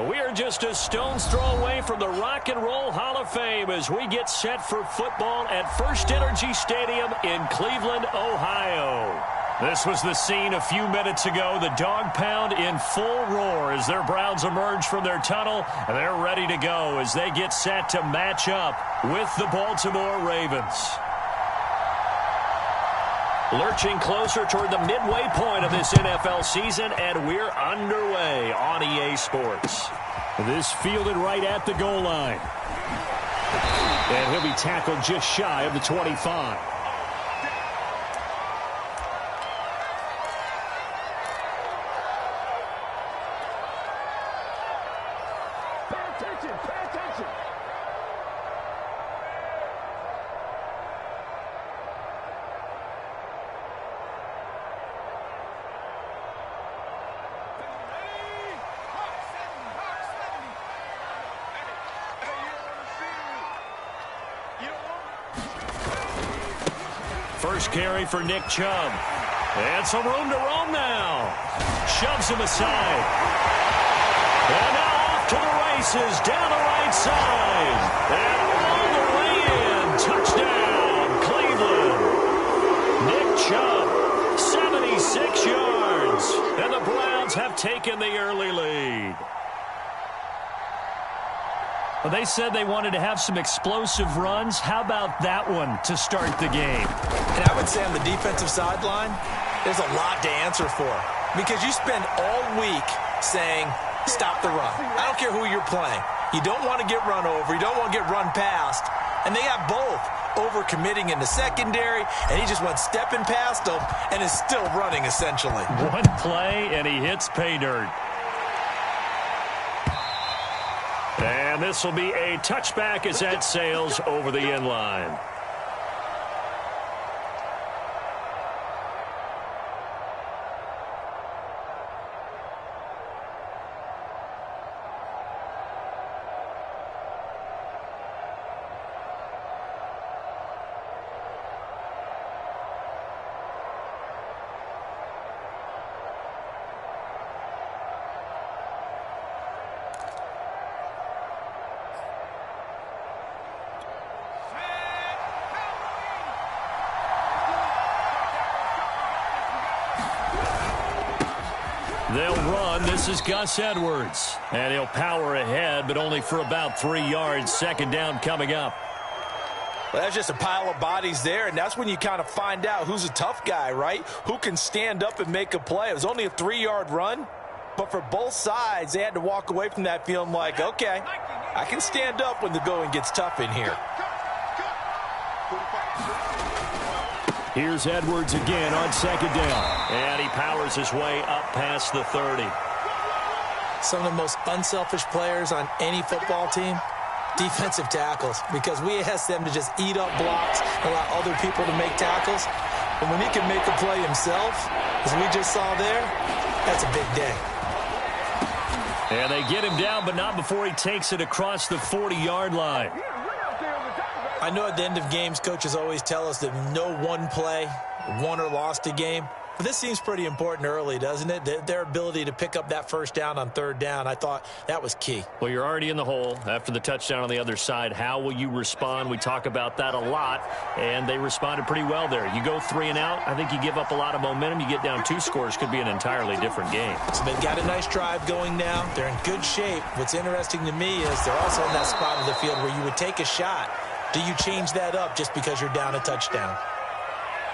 We are just a stone's throw away from the Rock and Roll Hall of Fame as we get set for football at First Energy Stadium in Cleveland, Ohio. This was the scene a few minutes ago. The dog pound in full roar as their Browns emerge from their tunnel. They're ready to go as they get set to match up with the Baltimore Ravens. Lurching closer toward the midway point of this NFL season, and we're underway on EA Sports. This fielded right at the goal line. And he'll be tackled just shy of the 25. First carry for Nick Chubb. And some room to roam now. Shoves him aside. And now off to the races down the right side. And all the way in. Touchdown, Cleveland. Nick Chubb, 76 yards. And the Browns have taken the early lead. Well, they said they wanted to have some explosive runs. How about that one to start the game? And I would say on the defensive sideline, there's a lot to answer for. Because you spend all week saying, stop the run. I don't care who you're playing. You don't want to get run over. You don't want to get run past. And they have both. Over-committing in the secondary, and he just went stepping past them and is still running, essentially. One play, and he hits pay dirt. And this will be a touchback as that sails over the end line. They'll run. This is Gus Edwards. And he'll power ahead, but only for about 3 yards. Second down coming up. Well, that's just a pile of bodies there, and that's when you kind of find out who's a tough guy, right? Who can stand up and make a play. It was only a 3-yard run, but for both sides, they had to walk away from that feeling like, okay, I can stand up when the going gets tough in here. Here's Edwards again on second down. And he powers his way up past the 30. Some of the most unselfish players on any football team, defensive tackles, because we ask them to just eat up blocks, allow other people to make tackles. And when he can make a play himself, as we just saw there, that's a big day. And they get him down, but not before he takes it across the 40-yard line. I know at the end of games, coaches always tell us that no one play won or lost a game. But this seems pretty important early, doesn't it? Their ability to pick up that first down on third down, I thought that was key. Well, you're already in the hole after the touchdown on the other side. How will you respond? We talk about that a lot, and they responded pretty well there. You go 3 and out, I think you give up a lot of momentum. You get down 2 scores, could be an entirely different game. So they've got a nice drive going now. They're in good shape. What's interesting to me is they're also in that spot of the field where you would take a shot. Do you change that up just because you're down a touchdown?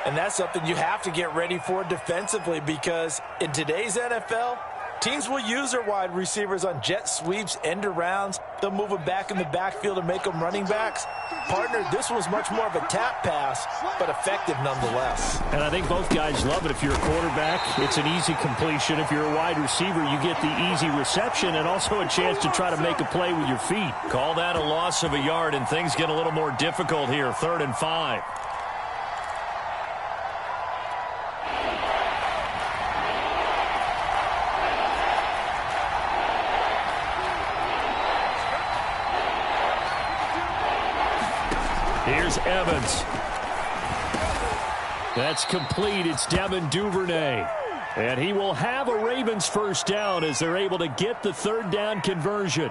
And that's something you have to get ready for defensively, because in today's NFL, teams will use their wide receivers on jet sweeps, end arounds. They'll move them back in the backfield and make them running backs. Partner, this was much more of a tap pass, but effective nonetheless. And I think both guys love it. If you're a quarterback, it's an easy completion. If you're a wide receiver, you get the easy reception and also a chance to try to make a play with your feet. Call that a loss of a yard, and things get a little more difficult here. 3rd and 5. Here's Evans. That's complete. It's Devin Duvernay. And he will have a Ravens first down as they're able to get the third down conversion.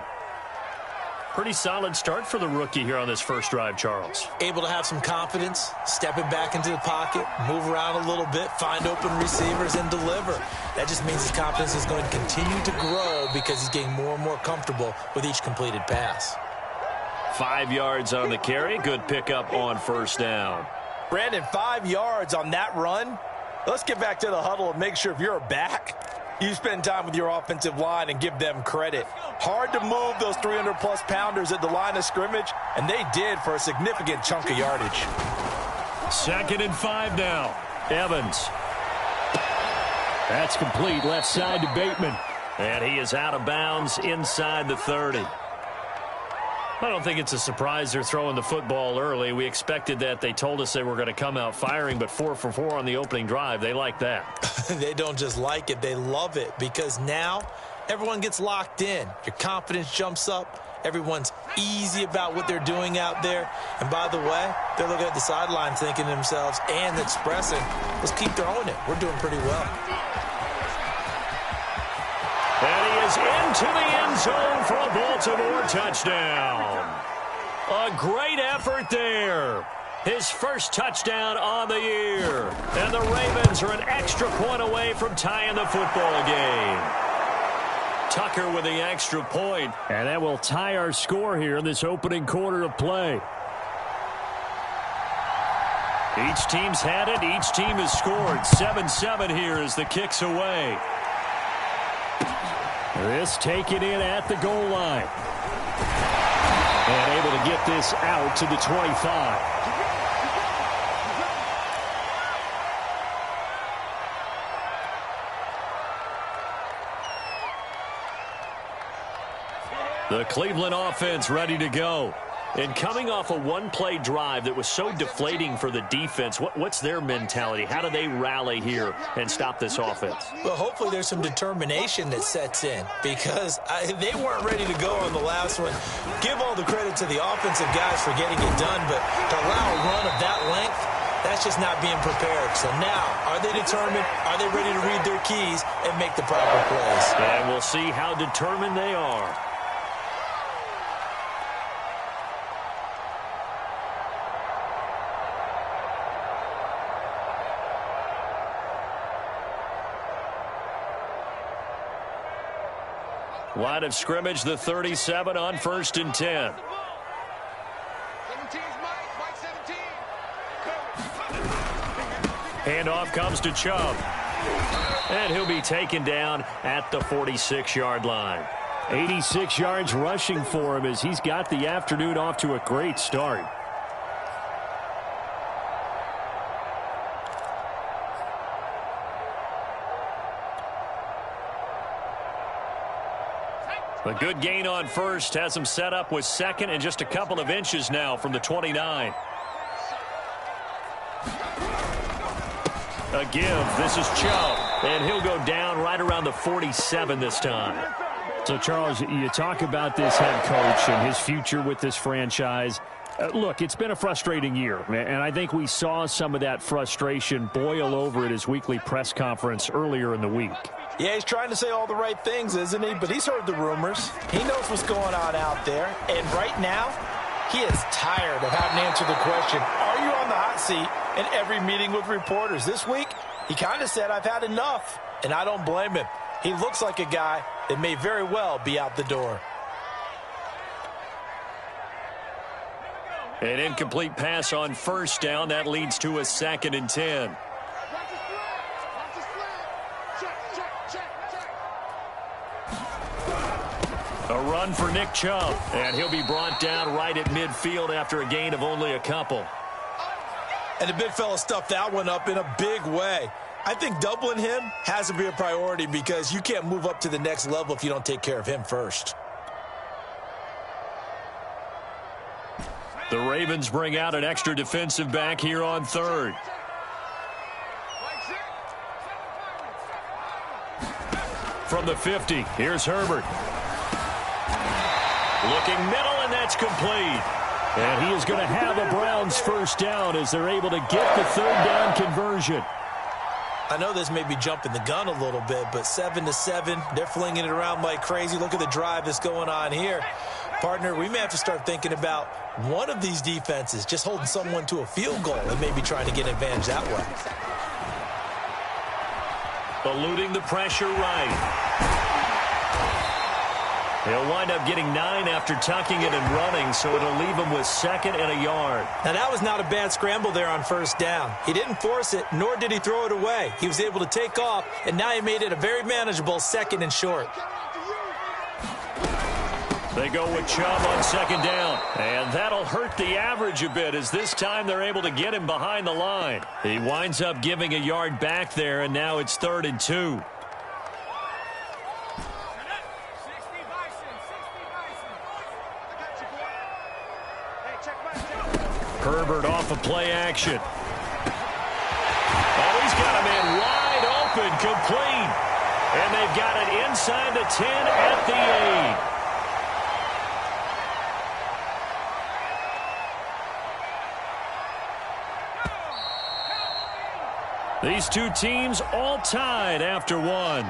Pretty solid start for the rookie here on this first drive, Charles. Able to have some confidence, stepping back into the pocket, move around a little bit, find open receivers, and deliver. That just means his confidence is going to continue to grow because he's getting more and more comfortable with each completed pass. 5 yards on the carry. Good pickup on first down. Brandon, 5 yards on that run. Let's get back to the huddle and make sure if you're a back, you spend time with your offensive line and give them credit. Hard to move those 300-plus pounders at the line of scrimmage, and they did for a significant chunk of yardage. 2nd and 5 now. Evans. That's complete left side to Bateman. And he is out of bounds inside the 30. I don't think it's a surprise they're throwing the football early. We expected that. They told us they were going to come out firing, but 4 for 4 on the opening drive. They like that. They don't just like it. They love it because now everyone gets locked in. Your confidence jumps up. Everyone's easy about what they're doing out there. And by the way, they're looking at the sideline thinking to themselves and expressing, let's keep throwing it. We're doing pretty well. And he is into the end zone for a Baltimore touchdown. A great effort there. His first touchdown on the year. And the Ravens are an extra point away from tying the football game. Tucker with the extra point. And that will tie our score here in this opening quarter of play. Each team's had it. Each team has scored. 7-7 here as the kick's away. This taken in at the goal line. And able to get this out to the 25. The Cleveland offense ready to go. And coming off a one-play drive that was so deflating for the defense, what's their mentality? How do they rally here and stop this offense? Well, hopefully there's some determination that sets in because they weren't ready to go on the last one. Give all the credit to the offensive guys for getting it done, but to allow a run of that length, that's just not being prepared. So now, are they determined? Are they ready to read their keys and make the proper plays? And we'll see how determined they are. Line of scrimmage, the 37 on 1st and 10. Handoff comes to Chubb. And he'll be taken down at the 46-yard line. 86 yards rushing for him as he's got the afternoon off to a great start. A good gain on first has him set up with 2nd and just a couple of inches now from the 29. A give. This is Chubb. And he'll go down right around the 47 this time. So, Charles, you talk about this head coach and his future with this franchise. Look, it's been a frustrating year, and I think we saw some of that frustration boil over at his weekly press conference earlier in the week. Yeah, he's trying to say all the right things, isn't he? But he's heard the rumors. He knows what's going on out there. And right now, he is tired of having to answer the question, are you on the hot seat in every meeting with reporters? This week, he kind of said, I've had enough. And I don't blame him. He looks like a guy that may very well be out the door. An incomplete pass on first down. That leads to a 2nd and 10. A run for Nick Chubb, and he'll be brought down right at midfield after a gain of only a couple. And the big fella stuffed that one up in a big way. I think doubling him has to be a priority because you can't move up to the next level if you don't take care of him first. The Ravens bring out an extra defensive back here on 3rd. From the 50, here's Herbert. Looking middle, and that's complete. And he is going to have a Browns first down as they're able to get the 3rd down conversion. I know this may be jumping the gun a little bit, but 7-7, they're flinging it around like crazy. Look at the drive that's going on here. Partner, we may have to start thinking about one of these defenses just holding someone to a field goal and maybe trying to get an advantage that way. Eluding the pressure right. He'll wind up getting 9 after tucking it and running, so it'll leave him with 2nd and a yard. Now, that was not a bad scramble there on 1st down. He didn't force it, nor did he throw it away. He was able to take off, and now he made it a very manageable 2nd and short. They go with Chubb on 2nd down, and that'll hurt the average a bit as this time they're able to get him behind the line. He winds up giving a yard back there, and now it's 3rd and 2. Herbert off of play action. Oh, he's got a man wide open, complete. And they've got it inside the 10 at the 8. These two teams all tied after 1.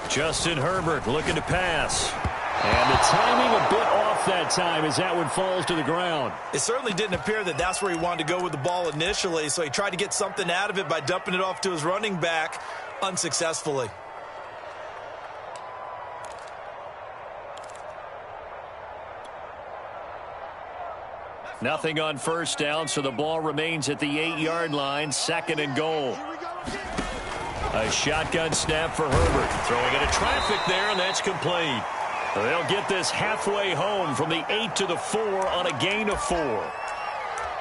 Justin Herbert looking to pass. And the timing a bit off that time as that one falls to the ground. It certainly didn't appear that that's where he wanted to go with the ball initially, so he tried to get something out of it by dumping it off to his running back unsuccessfully. Nothing on 1st down, so the ball remains at the 8-yard line, 2nd and goal. A shotgun snap for Herbert. Throwing into traffic there, and that's complete. They'll get this halfway home from the 8 to the 4 on a gain of 4.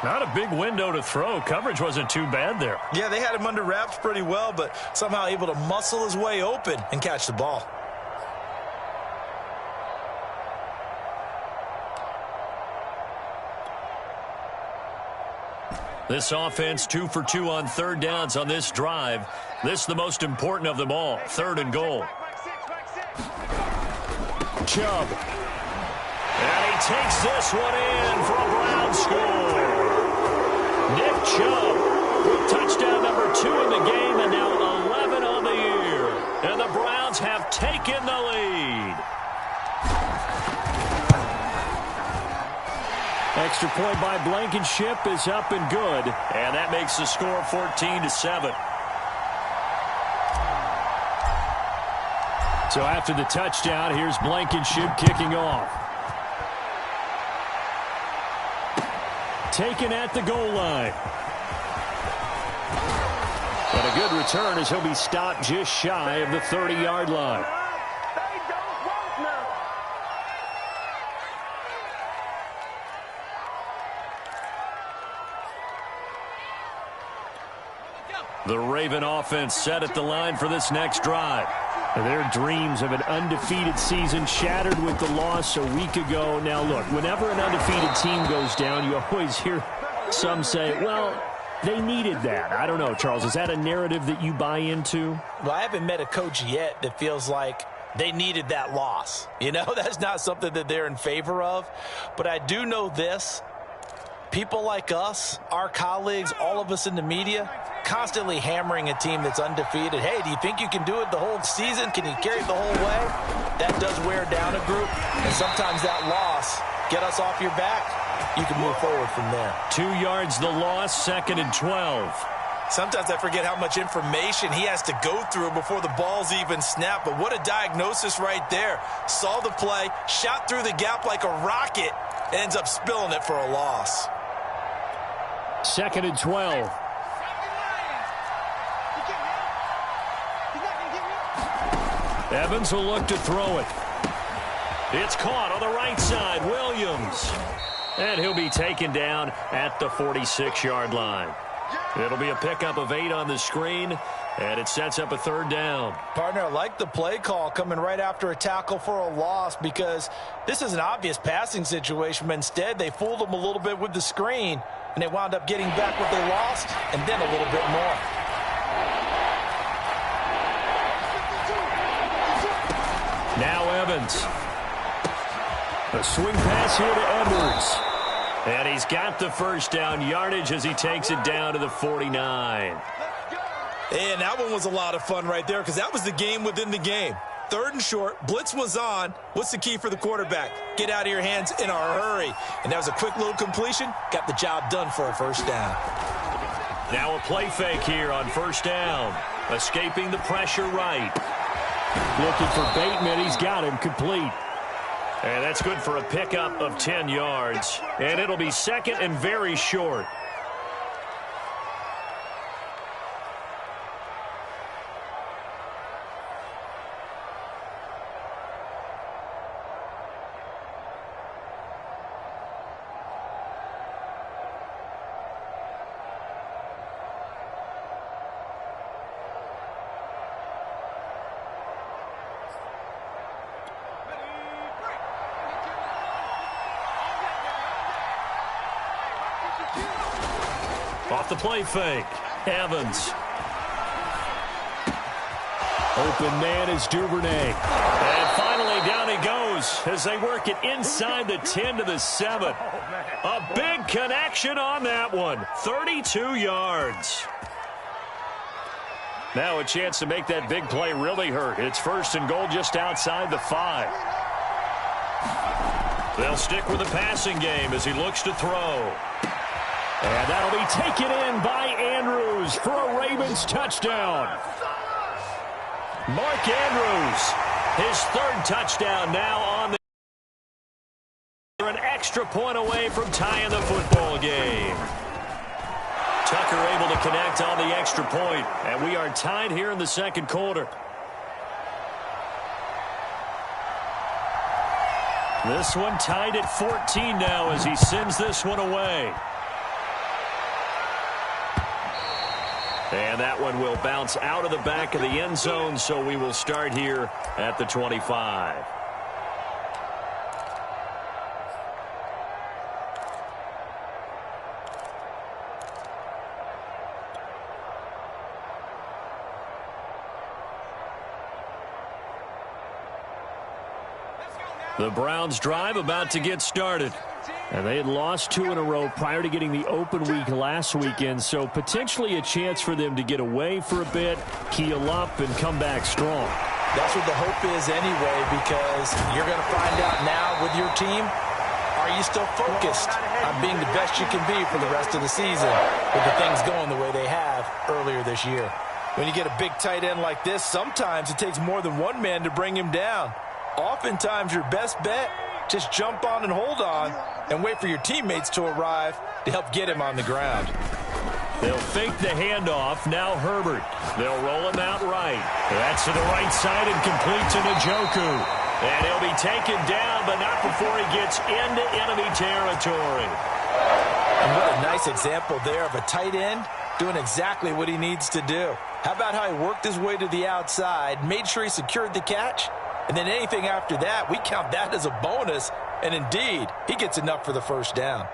Not a big window to throw. Coverage wasn't too bad there. Yeah, they had him under wraps pretty well, but somehow able to muscle his way open and catch the ball. This offense 2 for 2 on 3rd downs on this drive. This is the most important of them all. 3rd and goal. Chubb. And he takes this one in for a Brown score. Nick Chubb with touchdown number 2 in the game and now 11 on the year. And the Browns have taken the lead. Extra point by Blankenship is up and good. And that makes the score 14-7. So after the touchdown, here's Blankenship kicking off. Taken at the goal line. But a good return as he'll be stopped just shy of the 30-yard line. The Raven offense set at the line for this next drive. Their dreams of an undefeated season shattered with the loss a week ago. Now, look, whenever an undefeated team goes down, you always hear some say, well, they needed that. I don't know, Charles. Is that a narrative that you buy into? Well, I haven't met a coach yet that feels like they needed that loss. You know, that's not something that they're in favor of. But I do know this. People like us, our colleagues, all of us in the media, constantly hammering a team that's undefeated. Hey, do you think you can do it the whole season? Can you carry it the whole way? That does wear down a group, and sometimes that loss get us off your back. You can move forward from there. 2 yards the loss, 2nd and 12. Sometimes I forget how much information he has to go through before the ball's even snapped, but what a diagnosis right there. Saw the play, shot through the gap like a rocket, and ends up spilling it for a loss. 2nd and 12. Evans will look to throw it. It's caught on the right side. Williams. And he'll be taken down at the 46-yard line. It'll be a pickup of 8 on the screen, and it sets up a 3rd down. Partner, I like the play call coming right after a tackle for a loss because this is an obvious passing situation, but instead they fooled them a little bit with the screen, and they wound up getting back what they lost and then a little bit more. Now Evans. A swing pass here to Edwards. And he's got the 1st down yardage as he takes it down to the 49. And that one was a lot of fun right there because that was the game within the game. 3rd and short, blitz was on. What's the key for the quarterback? Get out of your hands in a hurry. And that was a quick little completion. Got the job done for a 1st down. Now a play fake here on 1st down. Escaping the pressure right. Looking for Bateman. He's got him complete. And that's good for a pickup of 10 yards. And it'll be 2nd and very short. Off the play fake, Evans. Open man is Duvernay. And finally down he goes as they work it inside the 10 to the 7. A big connection on that one. 32 yards. Now a chance to make that big play really hurt. It's 1st and goal just outside the 5. They'll stick with the passing game as he looks to throw. And that'll be taken in by Andrews for a Ravens touchdown. Mark Andrews, his 3rd touchdown now on the... They're an extra point away from tying the football game. Tucker able to connect on the extra point, and we are tied here in the 2nd quarter. This one tied at 14 now as he sends this one away. And that one will bounce out of the back of the end zone, so we will start here at the 25. The Browns drive about to get started. And they had lost 2 in a row prior to getting the open week last weekend, so potentially a chance for them to get away for a bit, keel up, and come back strong. That's what the hope is anyway, because you're going to find out now with your team, are you still focused on being the best you can be for the rest of the season with the things going the way they have earlier this year? When you get a big tight end like this, sometimes it takes more than one man to bring him down. Oftentimes your best bet, just jump on and hold on and wait for your teammates to arrive to help get him on the ground. They'll fake the handoff. Now Herbert. They'll roll him out right. That's to the right side and complete to Njoku. And he'll be taken down, but not before he gets into enemy territory. And what a nice example there of a tight end doing exactly what he needs to do. How about how he worked his way to the outside, made sure he secured the catch, and then anything after that, we count that as a bonus. And indeed, he gets enough for the 1st down.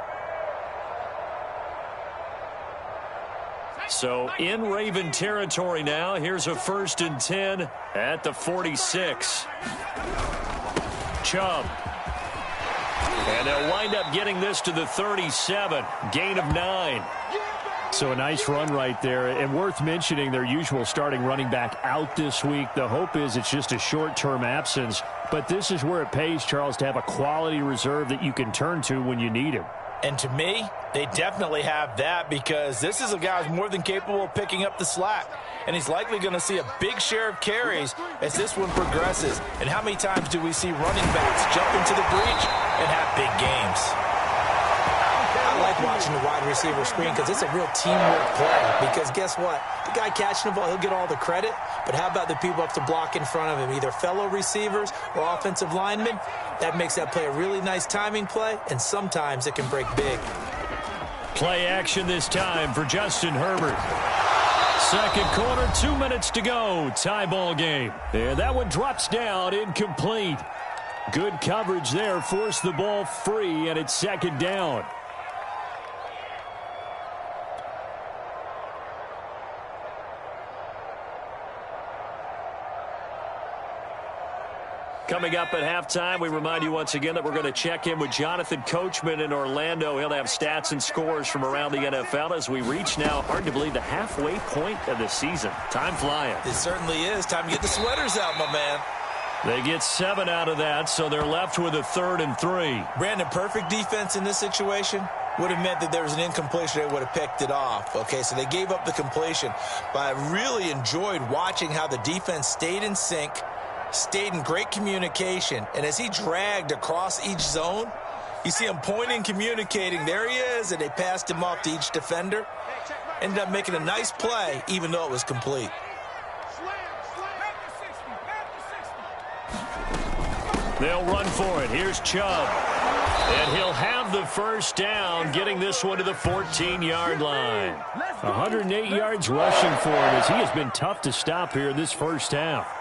So in Raven territory now, here's a 1st and 10 at the 46. Chubb. And they'll wind up getting this to the 37. Gain of 9. So a nice run right there, and worth mentioning their usual starting running back out this week. The hope is it's just a short-term absence, but this is where it pays, Charles, to have a quality reserve that you can turn to when you need him. And to me, they definitely have that because this is a guy who's more than capable of picking up the slack. And he's likely going to see a big share of carries as this one progresses. And how many times do we see running backs jump into the breach and have big games? I like watching the wide receiver screen because it's a real teamwork play. Because guess what? The guy catching the ball, he'll get all the credit. But how about the people up to block in front of him, either fellow receivers or offensive linemen? That makes that play a really nice timing play, and sometimes it can break big. Play action this time for Justin Herbert. Second quarter, 2 minutes to go. Tie ball game. And that one drops down, incomplete. Good coverage there. Forced the ball free, and it's second down. Coming up at halftime, we remind you once again that we're going to check in with Jonathan Coachman in Orlando. He'll have stats and scores from around the NFL as we reach now, hard to believe, the halfway point of the season. Time flying. It certainly is. Time to get the sweaters out, my man. They get 7 out of that, so they're left with a 3rd and 3. Brandon, perfect defense in this situation would have meant that there was an incompletion. They would have picked it off. Okay, so they gave up the completion. But I really enjoyed watching how the defense stayed in sync, stayed in great communication, and as he dragged across each zone, you see him pointing, communicating. There he is, and they passed him off to each defender. Ended up making a nice play, even though it was complete. They'll run for it. Here's Chubb. And he'll have the first down, getting this one to the 14-yard line. 108 yards rushing for him as he has been tough to stop here in this first half.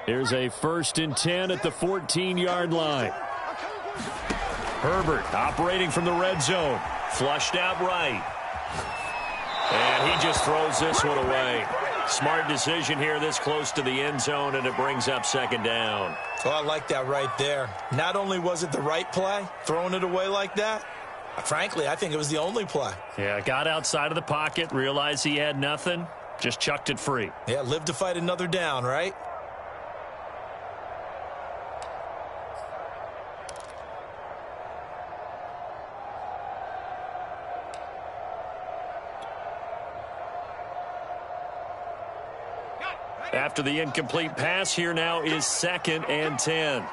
Here's a 1st and 10 at the 14-yard line. Herbert operating from the red zone. Flushed out right. And he just throws this one away. Smart decision here this close to the end zone, and it brings up second down. Oh, I like that right there. Not only was it the right play, throwing it away like that, frankly, I think it was the only play. Yeah, got outside of the pocket, realized he had nothing, just chucked it free. Yeah, live to fight another down, right? After the incomplete pass, here now is 2nd and 10.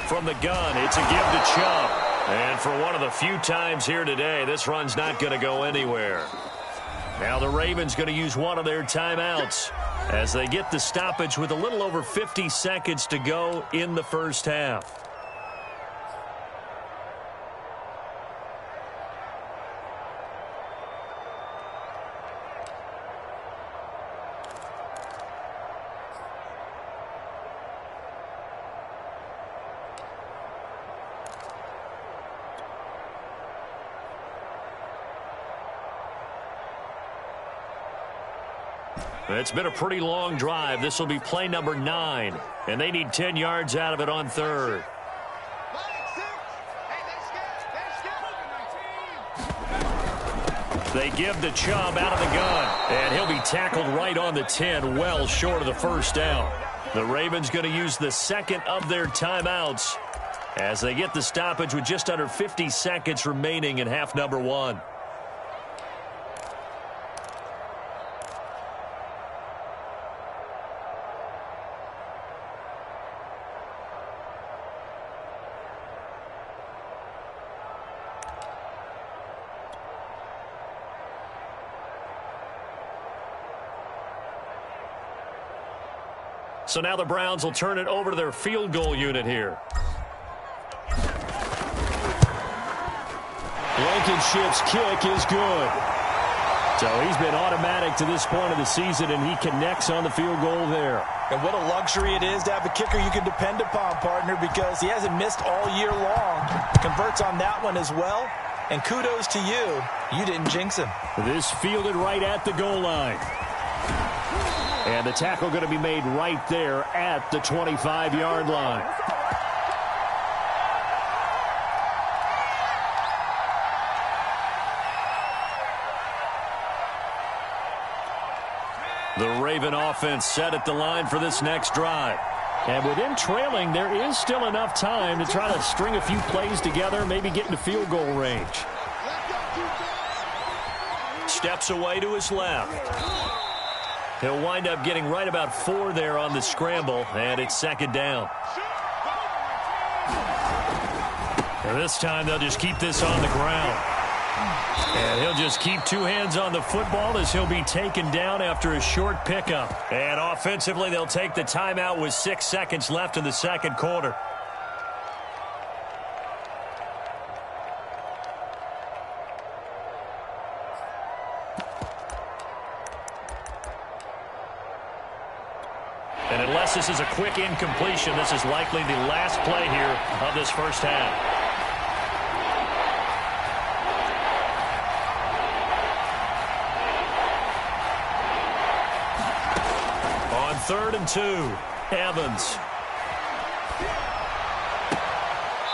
From the gun, it's a give to Chubb. And for one of the few times here today, this run's not going to go anywhere. Now the Ravens going to use one of their timeouts as they get the stoppage with a little over 50 seconds to go in the first half. It's been a pretty long drive. This will be play number 9, and they need 10 yards out of it on 3rd. They give the Chubb out of the gun, and he'll be tackled right on the 10, well short of the first down. The Ravens going to use the 2nd of their timeouts as they get the stoppage with just under 50 seconds remaining in half number 1. So now the Browns will turn it over to their field goal unit here. Blankenship's kick is good. So he's been automatic to this point of the season, and he connects on the field goal there. And what a luxury it is to have a kicker you can depend upon, partner, because he hasn't missed all year long. Converts on that one as well. And kudos to you. You didn't jinx him. This fielded right at the goal line. And the tackle going to be made right there at the 25-yard line. The Raven offense set at the line for this next drive. And with them trailing, there is still enough time to try to string a few plays together, maybe get into field goal range. Steps away to his left. He'll wind up getting right about 4 there on the scramble, and it's second down. And this time they'll just keep this on the ground. And he'll just keep two hands on the football as he'll be taken down after a short pickup. And offensively, they'll take the timeout with 6 seconds left in the second quarter. And unless this is a quick incompletion, this is likely the last play here of this first half. On 3rd and 2, Evans.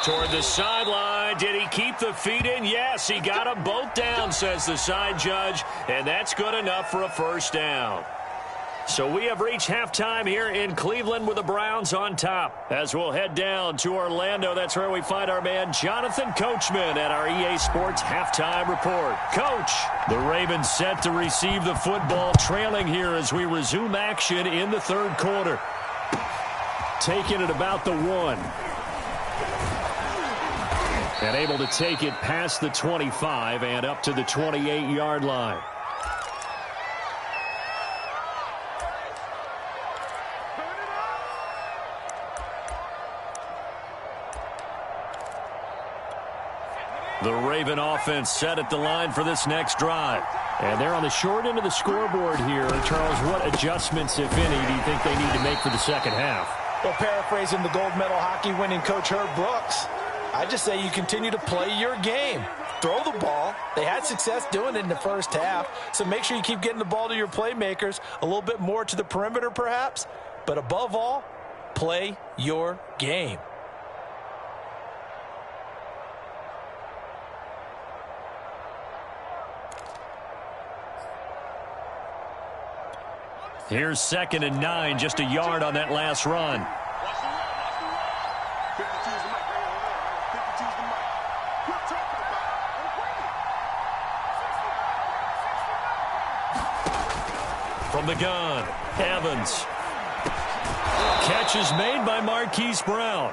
Toward the sideline. Did he keep the feet in? Yes, he got them both down, says the side judge, and that's good enough for a first down. So we have reached halftime here in Cleveland with the Browns on top. As we'll head down to Orlando, that's where we find our man Jonathan Coachman at our EA Sports Halftime Report. Coach, the Ravens set to receive the football, trailing here as we resume action in the third quarter. Taking it about the 1. And able to take it past the 25 and up to the 28-yard line. The Raven offense set at the line for this next drive. And they're on the short end of the scoreboard here. Charles, what adjustments, if any, do you think they need to make for the second half? Well, paraphrasing the gold medal hockey winning coach Herb Brooks, I just say you continue to play your game. Throw the ball. They had success doing it in the first half, so make sure you keep getting the ball to your playmakers, a little bit more to the perimeter perhaps, but above all, play your game. Here's 2nd and 9, just a yard on that last run. From the gun, Evans. Catch is made by Marquise Brown.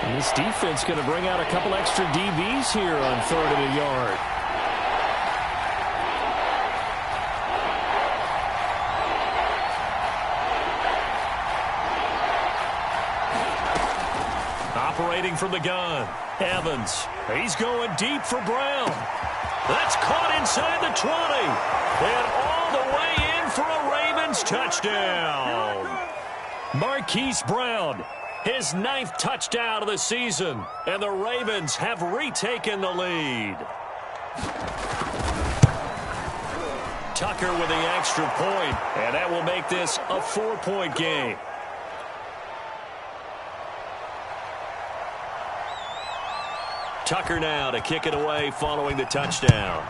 And this defense going to bring out a couple extra DBs here on 3rd and a yard. Operating from the gun, Evans. He's going deep for Brown. That's caught inside the 20. And all the way in for a Ravens touchdown. Marquise Brown, his 9th touchdown of the season. And the Ravens have retaken the lead. Tucker with the extra point, and that will make this a 4-point game. Tucker now to kick it away following the touchdown.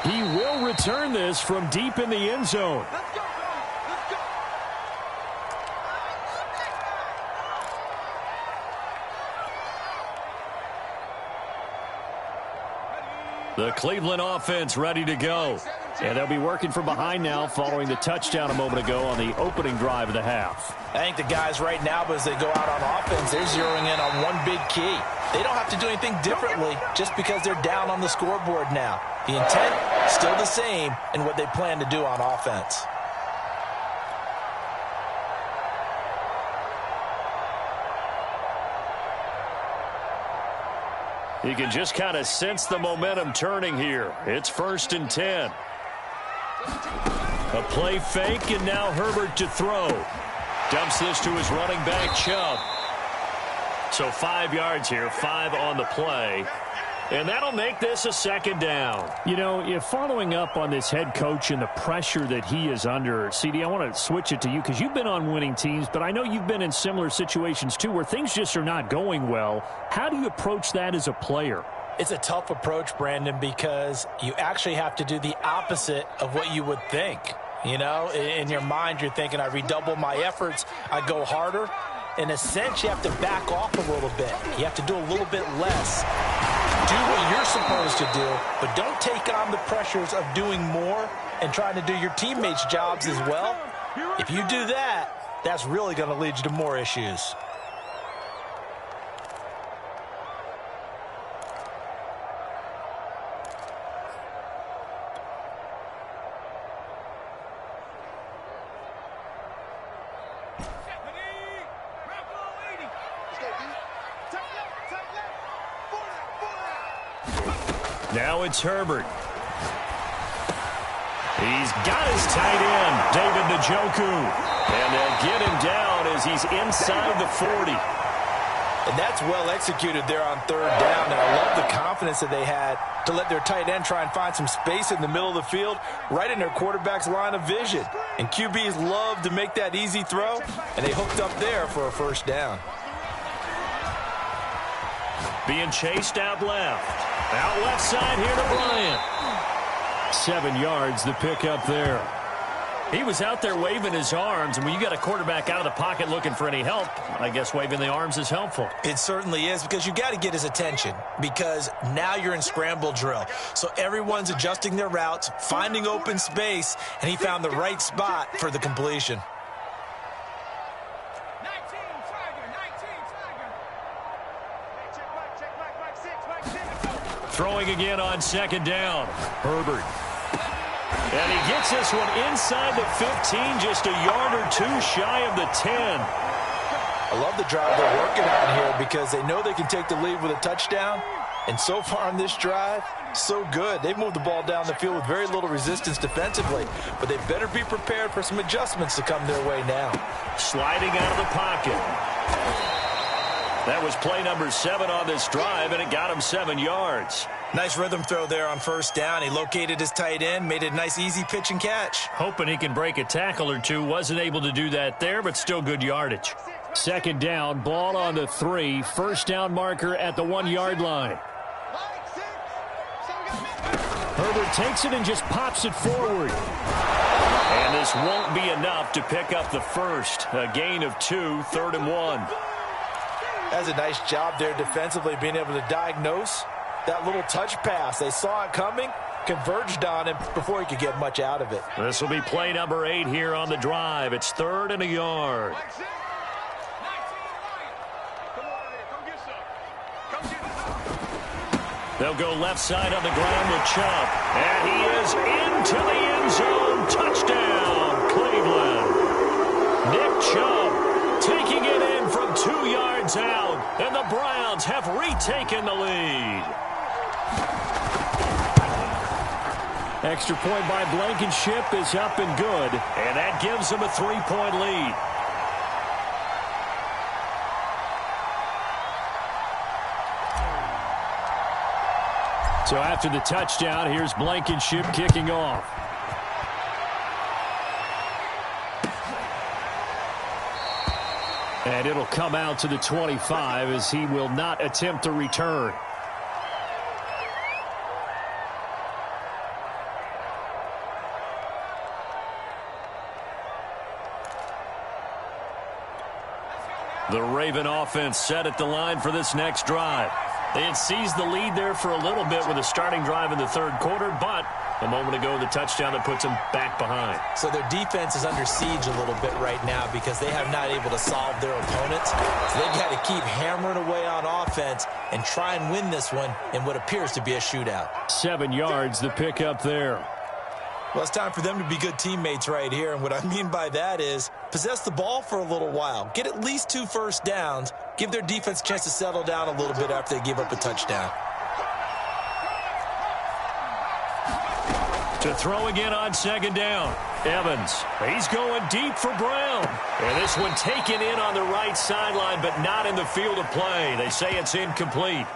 He will return this from deep in the end zone. The Cleveland offense ready to go. And they'll be working from behind now following the touchdown a moment ago on the opening drive of the half. I think the guys right now, as they go out on offense, they're zeroing in on one big key. They don't have to do anything differently just because they're down on the scoreboard now. The intent, still the same in what they plan to do on offense. You can just kind of sense the momentum turning here. It's 1st and 10. A play fake, and now Herbert to throw. Dumps this to his running back, Chubb. So 5 yards here, 5 on the play. And that'll make this a 2nd down. You know, if following up on this head coach and the pressure that he is under, CD, I want to switch it to you because you've been on winning teams, but I know you've been in similar situations too where things just are not going well. How do you approach that as a player? It's a tough approach, Brandon, because you actually have to do the opposite of what you would think. You know, in your mind, you're thinking, I redouble my efforts, I go harder. In a sense, you have to back off a little bit. You have to do a little bit less. Do what you're supposed to do, but don't take on the pressures of doing more and trying to do your teammates' jobs as well. If you do that, that's really going to lead you to more issues. Now it's Herbert. He's got his tight end, David Njoku. And they'll get him down as he's inside the 40. And that's well executed there on third down. And I love the confidence that they had to let their tight end try and find some space in the middle of the field, right in their quarterback's line of vision. And QBs love to make that easy throw, and they hooked up there for a first down. Being chased out left. Out left side here to Bryant. 7 yards, the pickup there. He was out there waving his arms, and when you got a quarterback out of the pocket looking for any help, I guess waving the arms is helpful. It certainly is, because you got to get his attention, because now you're in scramble drill. So everyone's adjusting their routes, finding open space, and he found the right spot for the completion. Throwing again on second down. Herbert. And he gets this one inside the 15, just a yard or two shy of the 10. I love the drive they're working on here because they know they can take the lead with a touchdown. And so far on this drive, so good. They've moved the ball down the field with very little resistance defensively. But they better be prepared for some adjustments to come their way now. Sliding out of the pocket. That was play number 7 on this drive, and it got him 7 yards. Nice rhythm throw there on first down. He located his tight end, made it a nice, easy pitch and catch. Hoping he can break a tackle or two. Wasn't able to do that there, but still good yardage. Second down, ball on the 3. First down marker at the 1-yard line. Herbert takes it and just pops it forward. And this won't be enough to pick up the first. A gain of 2, 3rd and 1. That's a nice job there defensively, being able to diagnose that little touch pass. They saw it coming, converged on him before he could get much out of it. This will be play number 8 here on the drive. It's 3rd and a yard. They'll go left side on the ground with Chubb. And he is into the end zone. Touchdown, Cleveland. Nick Chubb taking it in from 2 yards out. And the Browns have retaken the lead. Extra point by Blankenship is up and good. And that gives them a 3-point lead. So after the touchdown, here's Blankenship kicking off. And it'll come out to the 25 as he will not attempt to return. The Raven offense set at the line for this next drive. They had seized the lead there for a little bit with a starting drive in the 3rd quarter, but a moment ago, the touchdown that puts them back behind. So their defense is under siege a little bit right now because they have not able to solve their opponents. So they've got to keep hammering away on offense and try and win this one in what appears to be a shootout. 7 yards, the pickup there. Well, it's time for them to be good teammates right here, and what I mean by that is possess the ball for a little while, get at least 2 first downs, give their defense a chance to settle down a little bit after they give up a touchdown. To throw again on second down. Evans, he's going deep for Brown. And this one taken in on the right sideline, but not in the field of play. They say it's incomplete.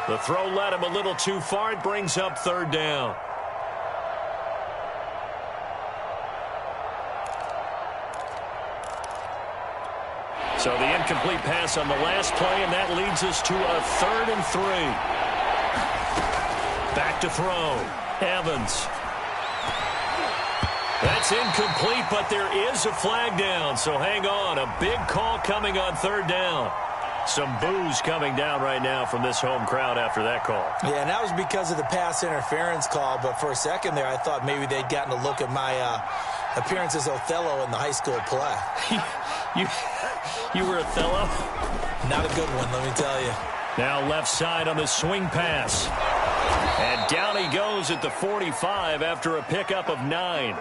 The throw led him a little too far. It brings up 3rd down. So the incomplete pass on the last play, and that leads us to a 3rd and 3. Back to throw. Evans. That's incomplete, but there is a flag down, so hang on. A big call coming on third down. Some boos coming down right now from this home crowd after that call. Yeah, and that was because of the pass interference call, but for a second there I thought maybe they'd gotten a look at my appearance as Othello in the high school play. You were Othello? Not a good one, let me tell you. Now left side on the swing pass. And down he goes at the 45 after a pickup of 9.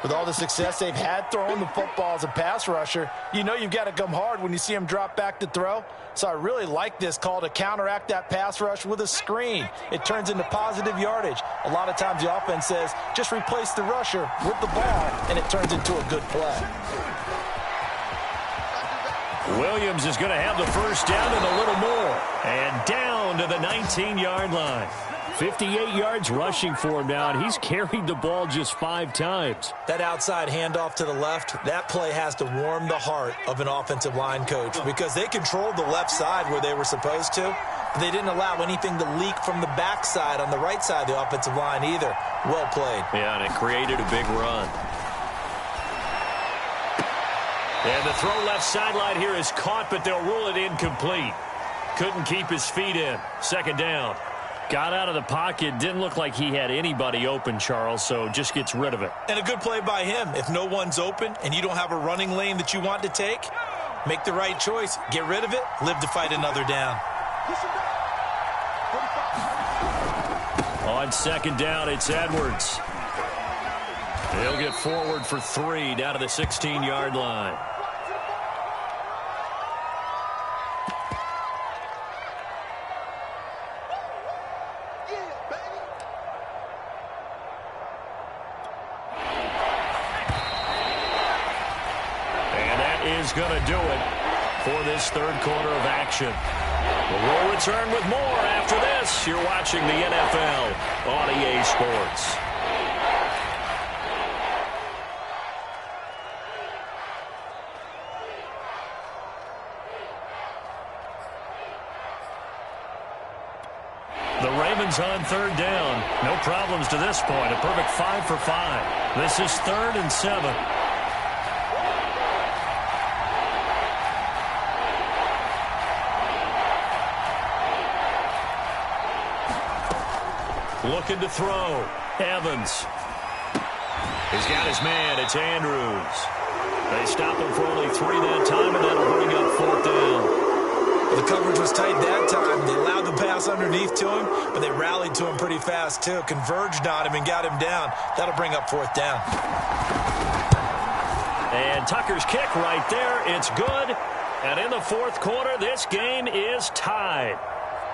With all the success they've had throwing the football as a pass rusher, you know you've got to come hard when you see him drop back to throw. So I really like this call to counteract that pass rush with a screen. It turns into positive yardage. A lot of times the offense says, just replace the rusher with the ball, and it turns into a good play. Williams is going to have the first down and a little more. And down to the 19-yard line. 58 yards rushing for him now, and he's carried the ball just 5 times. That outside handoff to the left, that play has to warm the heart of an offensive line coach because they controlled the left side where they were supposed to, but they didn't allow anything to leak from the backside on the right side of the offensive line either. Well played. Yeah, and it created a big run. And the throw left sideline here is caught, but they'll rule it incomplete. Couldn't keep his feet in. Second down. Got out of the pocket. Didn't look like he had anybody open, Charles, so just gets rid of it. And a good play by him. If no one's open and you don't have a running lane that you want to take, make the right choice. Get rid of it. Live to fight another down. On second down, it's Edwards. He'll get forward for 3 down to the 16-yard line. Is going to do it for this third quarter of action. We'll return with more after this. You're watching the NFL on EA Sports. The Ravens on third down. No problems to this point. A perfect 5 for 5. This is 3rd and 7. Looking to throw. Evans. He's got his man. It's Andrews. They stop him for only 3 that time, and that'll bring up 4th down. The coverage was tight that time. They allowed the pass underneath to him, but they rallied to him pretty fast, too. Converged on him and got him down. That'll bring up 4th down. And Tucker's kick right there. It's good. And in the 4th quarter, this game is tied.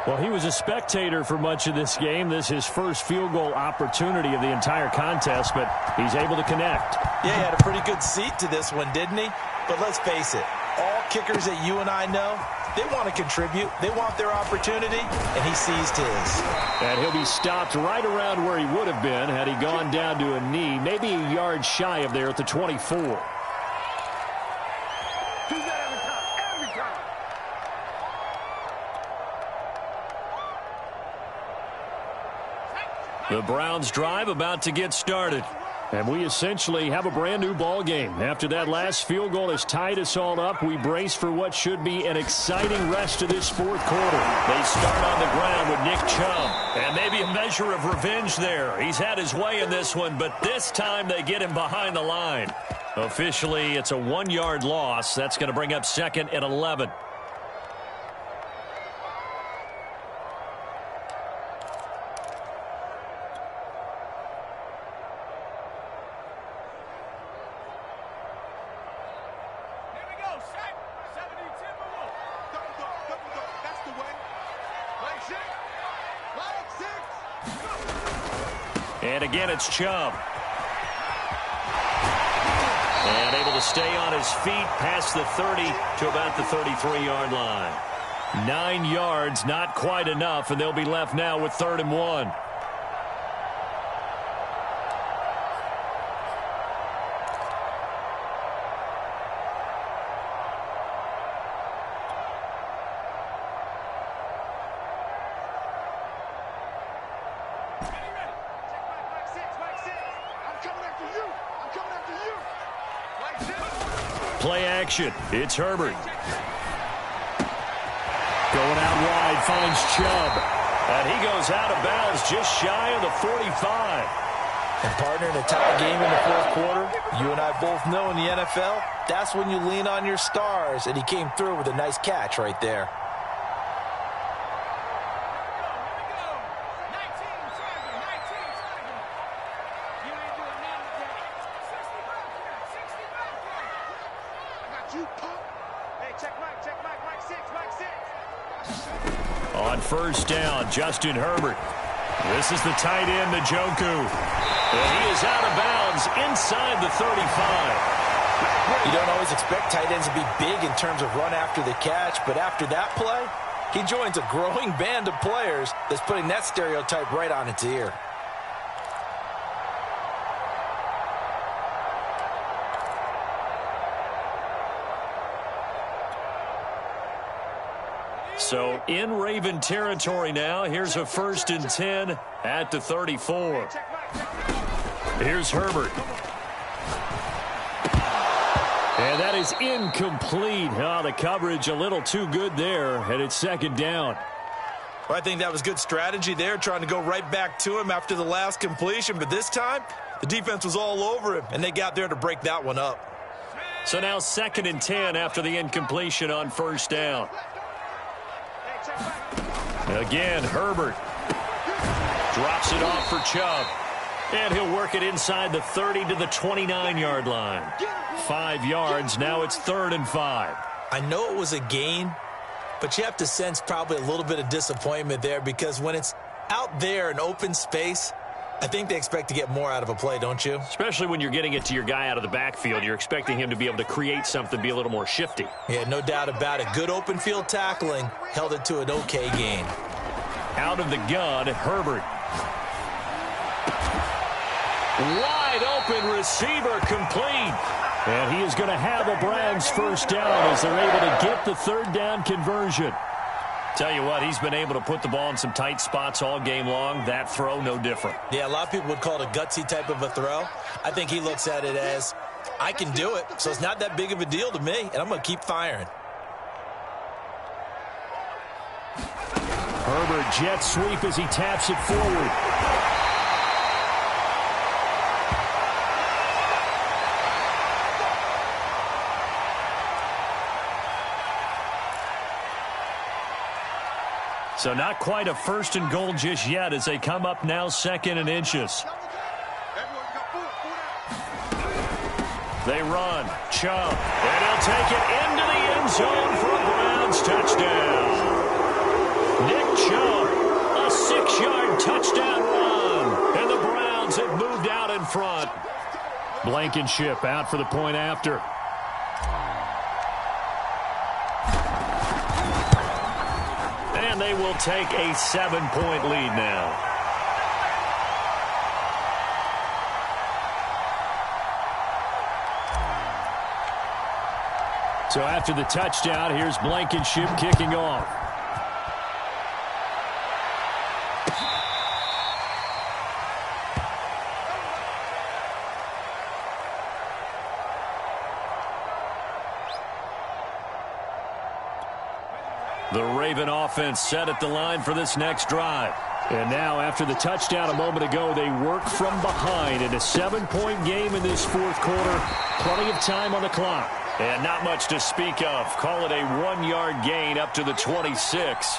Well, he was a spectator for much of this game. This is his first field goal opportunity of the entire contest, but he's able to connect. Yeah, he had a pretty good seat to this one, didn't he? But let's face it, all kickers that you and I know, they want to contribute. They want their opportunity, and he seized his. And he'll be stopped right around where he would have been had he gone down to a knee, maybe a yard shy of there at the 24. The Browns drive about to get started. And we essentially have a brand new ball game. After that last field goal has tied us all up, we brace for what should be an exciting rest of this 4th quarter. They start on the ground with Nick Chubb. And maybe a measure of revenge there. He's had his way in this one, but this time they get him behind the line. Officially, it's a 1-yard loss. That's going to bring up 2nd and 11. And again, it's Chubb. And able to stay on his feet past the 30 to about the 33-yard line. 9 yards, not quite enough, and they'll be left now with 3rd and 1. play action. It's Herbert. Going out wide, finds Chubb. And he goes out of bounds just shy of the 45. And partner, in a tie game in the fourth quarter, you and I both know in the NFL, that's when you lean on your stars, and he came through with a nice catch right there. On first down, Justin Herbert. This is the tight end, Njoku. And he is out of bounds inside the 35. You don't always expect tight ends to be big in terms of run after the catch, but after that play, he joins a growing band of players that's putting that stereotype right on its ear. So in Raven territory now. Here's a 1st and 10 at the 34. Here's Herbert. And that is incomplete. Oh, the coverage a little too good there, and it's 2nd down. Well, I think that was good strategy there, trying to go right back to him after the last completion. But this time, the defense was all over him, and they got there to break that one up. So now 2nd and 10 after the incompletion on 1st down. Again, Herbert drops it off for Chubb. And he'll work it inside the 30 to the 29-yard line. 5 yards. Now it's 3rd and 5. I know it was a gain, but you have to sense probably a little bit of disappointment there, because when it's out there in open space, I think they expect to get more out of a play, don't you? Especially when you're getting it to your guy out of the backfield. You're expecting him to be able to create something, be a little more shifty. Yeah, no doubt about it. Good open field tackling held it to an okay gain. Out of the gun, Herbert. Wide open receiver, complete. And he is going to have a Browns 1st down as they're able to get the 3rd down conversion. Tell you what, he's been able to put the ball in some tight spots all game long. That throw, no different. Yeah, a lot of people would call it a gutsy type of a throw. I think he looks at it as, I can do it, so it's not that big of a deal to me, and I'm going to keep firing. Herbert jet sweep as he taps it forward. So not quite a 1st and goal just yet as they come up now 2nd and inches. They run. Chubb. And he'll take it into the end zone for a Browns touchdown. Nick Chubb, a 6-yard touchdown run. And the Browns have moved out in front. Blankenship out for the point after. And they will take a 7-point lead now. So after the touchdown, here's Blankenship kicking off. The Raven offense set at the line for this next drive. And now, after the touchdown a moment ago, they work from behind in a 7-point game in this 4th quarter. Plenty of time on the clock. And not much to speak of. Call it a 1-yard gain up to the 26.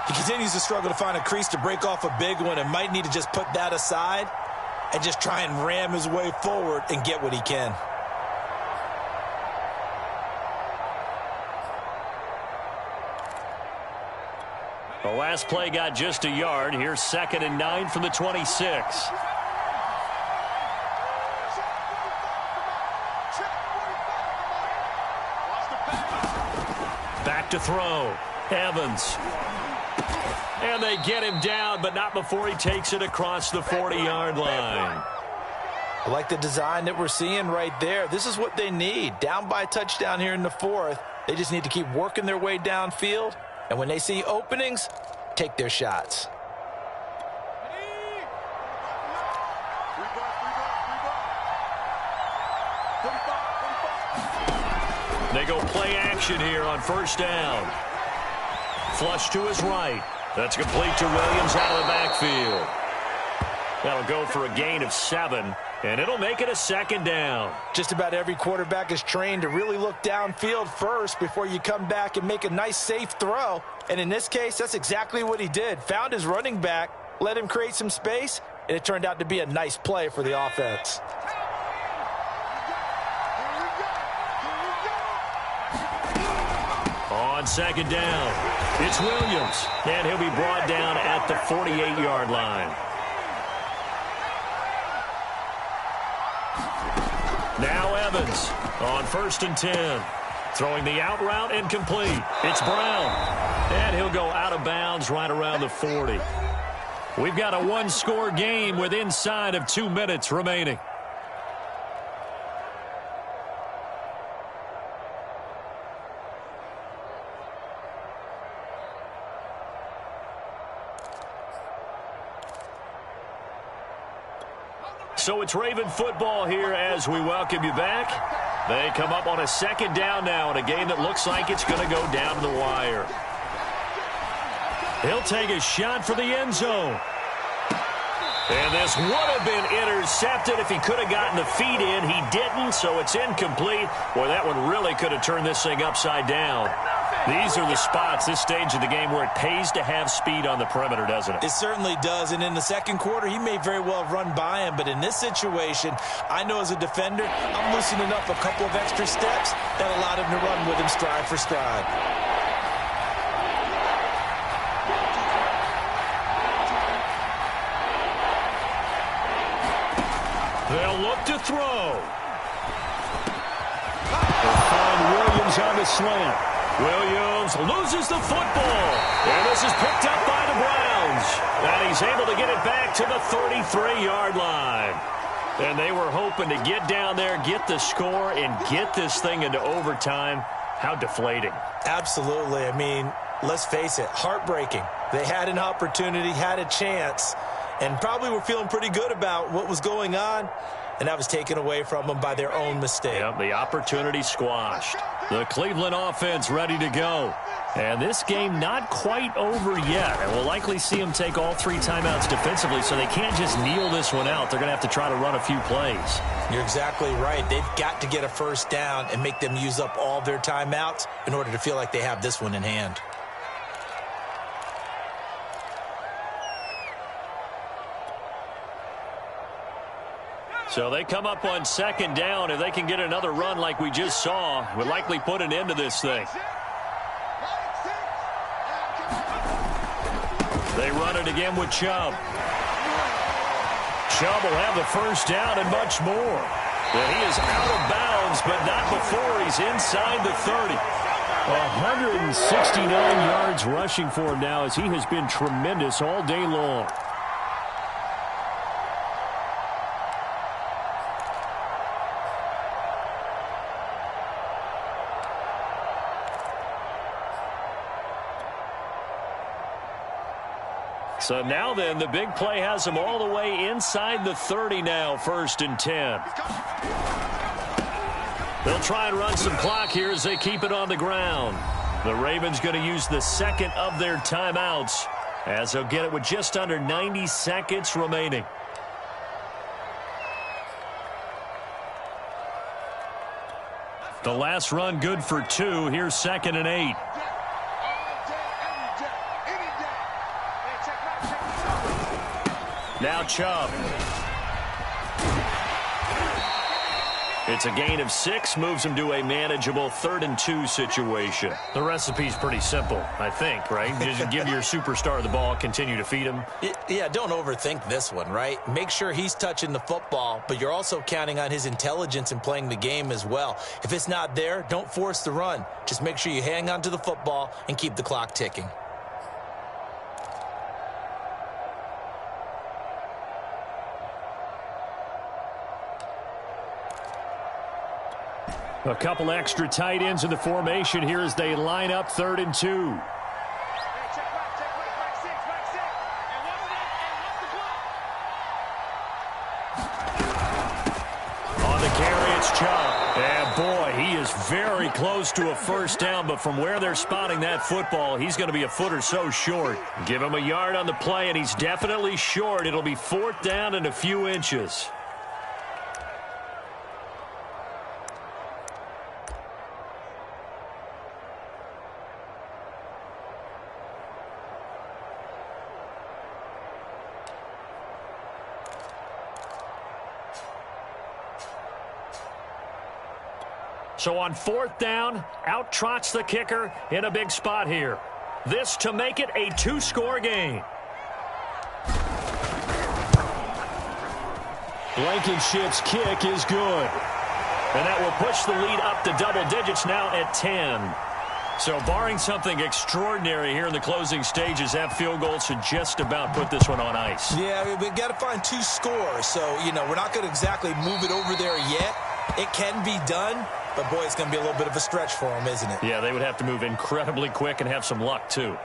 He continues to struggle to find a crease to break off a big one, and might need to just put that aside and just try and ram his way forward and get what he can. The last play got just a yard. Here's 2nd and 9 from the 26. Back to throw. Evans. And they get him down, but not before he takes it across the 40-yard line. I like the design that we're seeing right there. This is what they need. Down by a touchdown here in the 4th. They just need to keep working their way downfield. And when they see openings, take their shots. They go play action here on first down. Flush to his right. That's complete to Williams out of the backfield. That'll go for a gain of 7, and it'll make it a second down. Just about every quarterback is trained to really look downfield first before you come back and make a nice, safe throw. And in this case, that's exactly what he did. Found his running back, let him create some space, and it turned out to be a nice play for the offense. On second down, it's Williams, and he'll be brought down at the 48-yard line. Now Evans on first and 10. Throwing the out route incomplete. It's Brown. And he'll go out of bounds right around the 40. We've got a one-score game with inside of 2 minutes remaining. So it's Raven football here as we welcome you back. They come up on a second down now in a game that looks like it's going to go down to the wire. He'll take a shot for the end zone. And this would have been intercepted if he could have gotten the feet in. He didn't, so it's incomplete. Boy, that one really could have turned this thing upside down. These are the spots, this stage of the game, where it pays to have speed on the perimeter, doesn't it? It certainly does, and in the second quarter, he may very well have run by him, but in this situation, I know as a defender, I'm loosening up a couple of extra steps that allowed him to run with him stride for stride. They'll look to throw. They'll find Williams on the slant. Williams loses the football. And this is picked up by the Browns. And he's able to get it back to the 33-yard line. And they were hoping to get down there, get the score, and get this thing into overtime. How deflating. Absolutely. I mean, let's face it, heartbreaking. They had an opportunity, had a chance, and probably were feeling pretty good about what was going on, and that was taken away from them by their own mistake. Yep, the opportunity squashed. The Cleveland offense ready to go. And this game not quite over yet. And we'll likely see them take all 3 timeouts defensively, so they can't just kneel this one out. They're going to have to try to run a few plays. You're exactly right. They've got to get a first down and make them use up all their timeouts in order to feel like they have this one in hand. So they come up on second down. If they can get another run like we just saw, would likely put an end to this thing. They run it again with Chubb. Chubb will have the first down and much more. And he is out of bounds, but not before he's inside the 30. 169 yards rushing for him now as he has been tremendous all day long. So now then, the big play has them all the way inside the 30 now, first and 10. They'll try and run some clock here as they keep it on the ground. The Ravens going to use the second of their timeouts as they'll get it with just under 90 seconds remaining. The last run good for 2. Here's second and 8. Now Chubb. It's a gain of 6, moves him to a manageable 3rd and 2 situation. The recipe's pretty simple, I think, right? Just give your superstar the ball, continue to feed him. Yeah, don't overthink this one, right? Make sure he's touching the football, but you're also counting on his intelligence in playing the game as well. If it's not there, don't force the run. Just make sure you hang on to the football and keep the clock ticking. A couple extra tight ends in the formation here as they line up 3rd and 2. On the carry, it's Chubb. And, boy, he is very close to a first down, but from where they're spotting that football, he's going to be a foot or so short. Give him a yard on the play, and he's definitely short. It'll be 4th down and a few inches. So on 4th down, out trots the kicker in a big spot here. This to make it a 2-score game. Blankenship's kick is good. And that will push the lead up to double digits now at 10. So barring something extraordinary here in the closing stages, that field goal should just about put this one on ice. Yeah, we've got to find 2 scores. So, we're not going to exactly move it over there yet. It can be done. But, boy, it's going to be a little bit of a stretch for them, isn't it? Yeah, they would have to move incredibly quick and have some luck, too.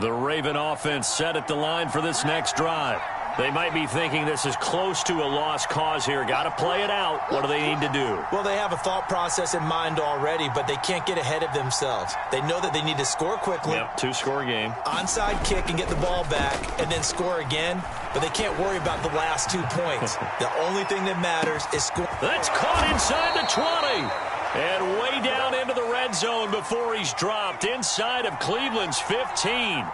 The Raven offense set at the line for this next drive. They might be thinking this is close to a lost cause here. Got to play it out. What do they need to do? Well, they have a thought process in mind already, but they can't get ahead of themselves. They know that they need to score quickly. Yep, 2-score game. Onside kick and get the ball back and then score again, but they can't worry about the last 2 points. The only thing that matters is score. That's caught inside the 20. And way down into the red zone before he's dropped inside of Cleveland's 15.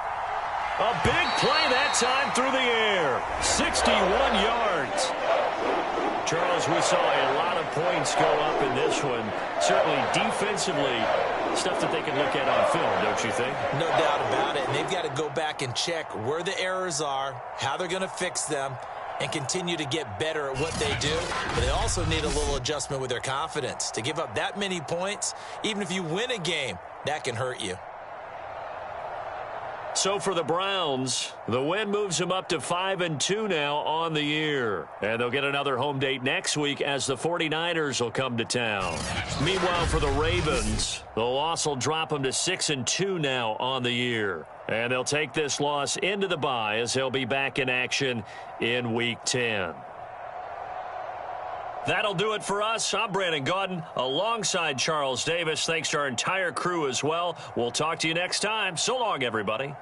A big play that time through the air. 61 yards. Charles, we saw a lot of points go up in this one. Certainly defensively, stuff that they can look at on film, don't you think? No doubt about it. And they've got to go back and check where the errors are, how they're going to fix them, and continue to get better at what they do. But they also need a little adjustment with their confidence. To give up that many points, even if you win a game, that can hurt you. So for the Browns, the win moves them up to 5-2 now on the year. And they'll get another home date next week as the 49ers will come to town. Meanwhile, for the Ravens, the loss will drop them to 6-2 now on the year. And they'll take this loss into the bye as they'll be back in action in Week 10. That'll do it for us. I'm Brandon Gaudin alongside Charles Davis. Thanks to our entire crew as well. We'll talk to you next time. So long, everybody.